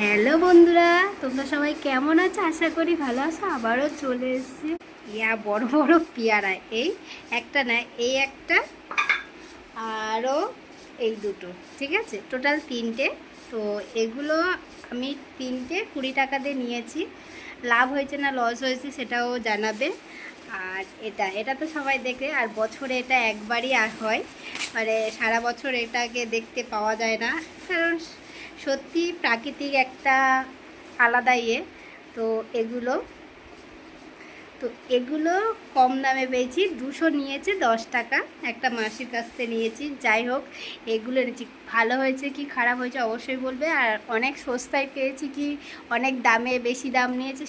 Hello বন্ধুরা, তোমরা সবাই কেমন আছো? আশা করি ভালো আছো। আবারও চলে এসেছি বড় বড় পেয়ারা। এই একটা না, এই একটা, আরও এই দুটো, ঠিক আছে, টোটাল তিনটে। তো এগুলো আমি তিনটে 20 টাকা দিয়ে নিয়েছি। লাভ হয়েছে না লস হয়েছে সেটাও জানাবে। আর এটা এটা তো সবাই দেখে, আর বছরে এটা একবারই হয়, মানে সারা বছর এটাকে দেখতে পাওয়া যায় না। কারণ সত্যি প্রাকৃতিক একটা আলাদা তো এগুলো তো এগুলো কম দামে পেয়েছি। 200 নিয়েছে, 10 টাকা একটা মাসির কাছ থেকে নিয়েছি। যাই হোক, এগুলো এনেছি। ভালো হয়েছে কি খারাপ হয়েছে অবশ্যই বলবে। আর অনেক সস্তায় পেয়েছি কি অনেক দামে বেশি দাম নিয়েছে